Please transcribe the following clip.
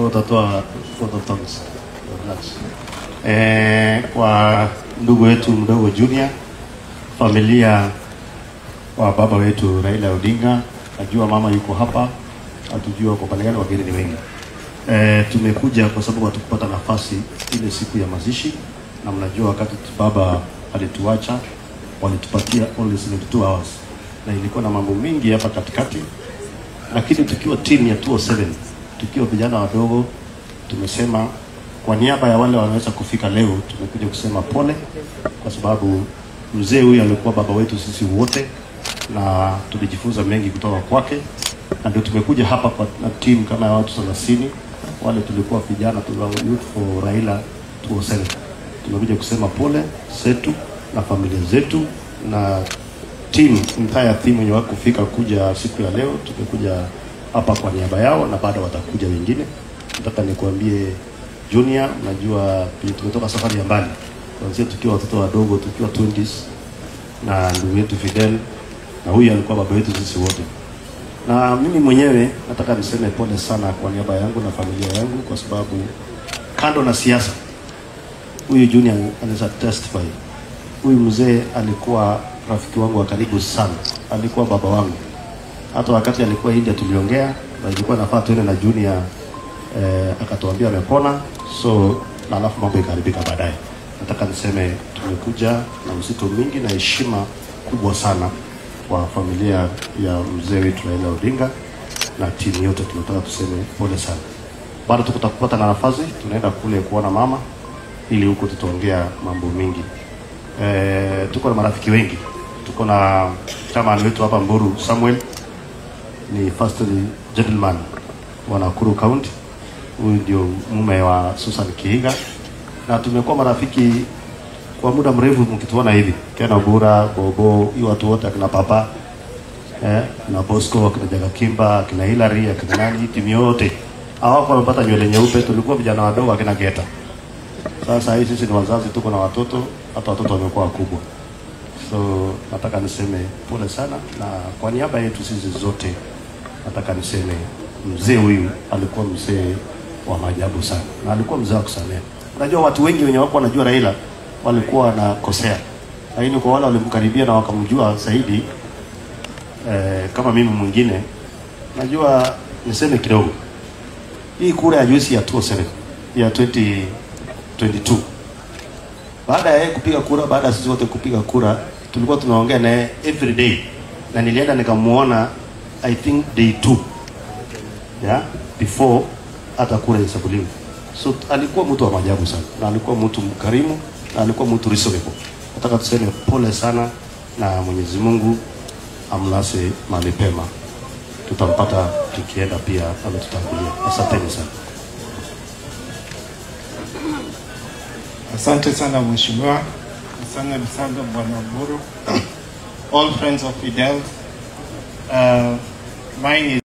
utatoa photos. Kwa ndugu wetu mdogo Junior, familia wa baba wetu Raila Odinga, najua mama yuko hapa, atujua kwa pale gani, wageni ni wengi. Tumekuja kwa sababu hatukupata nafasi ile siku ya mazishi, na mnajua wakati baba alituacha walitupatia only 72 hours, na ilikuwa na mambo mingi hapa katikati, lakini tukiwa team ya 207, tukiwa vijana wadogo, tumesema kwa niaba ya wale wanaweza kufika leo, tumekuja kusema pole, kwa sababu mzee huyu alikuwa baba wetu sisi wote, na tulijifunza mengi kutoka kwake, na ndio tumekuja hapa kwa team kama ya watu 30 wale tulikuwa vijana, tulikuwa youth for Raila 207. Tumekuja kusema pole zetu na familia zetu na team, entire team wenye wako kufika kuja siku ya leo. Tumekuja hapa kwa niaba yao na baada watakuja wengine. Nataka nikuambie Junior, najua tumetoka safari ya mbali, kuanzia tukiwa watoto wadogo, tukiwa 20s, na ndugu yetu Fidel, na huyu alikuwa baba wetu sisi wote. Na mimi mwenyewe nataka niseme pole sana kwa niaba yangu na familia yangu, kwa sababu kando na siasa, huyu Junior anaweza testify. Huyu mzee alikuwa rafiki wangu wa karibu sana, alikuwa baba wangu. Hata wakati alikuwa India tuliongea, na ilikuwa nafaa tuende na Junior, akatuambia amepona, so na alafu mambo ikaribika baadaye. Nataka niseme tumekuja na msito mingi na heshima kubwa sana kwa familia ya mzee wetu Raila Odinga na timu yote. Tunataka tuseme pole sana. Baada tutakupata na nafasi, tunaenda kule kuona mama, ili huko tutaongea mambo mingi. Tuko na marafiki wengi. Tuko na chama wetu hapa Mburu, Samuel, ni first gentleman wa Nakuru County. Huyu ndio mume wa Susan Kihiga, na tumekuwa marafiki kwa muda mrefu. Mkituona hivi Kena Bura, Bobo, hiyo watu wote, akina Papa, na Bosco, akina Jaga Kimba, akina Hillary, akina nani, timu yote hawako wamepata nywele nyeupe. Tulikuwa vijana wadogo, akina Geta. Sasa hivi sisi ni wazazi, tuko na watoto, hata watoto wamekuwa wakubwa. So nataka niseme pole sana, na kwa niaba yetu sisi zote nataka niseme mzee huyu alikuwa mzee wa maajabu sana, na alikuwa mzee wa kusamehe. Unajua watu wengi wenye wako wanajua Raila walikuwa wanakosea, lakini kwa wale walimkaribia na wakamjua zaidi, kama mimi mwingine, najua niseme kidogo. Hii kura ya juzi ya 207 ya 2022, baada ya kupiga kura, baada ya sisi wote kupiga kura, tulikuwa tunaongea naye every day, na nilienda nikamuona I think day 2 before hata kura isabuliwe. So alikuwa mtu wa maajabu sana, na alikuwa mtu mkarimu, na alikuwa mtu reasonable. Nataka tuseme pole sana, na Mwenyezi Mungu amlase mahali pema. Tutampata tukienda pia ametutangulia. Asanteni sana. Asante sana mheshimiwa. Asante sana bwana Mburu. All friends of Fidel. Mine is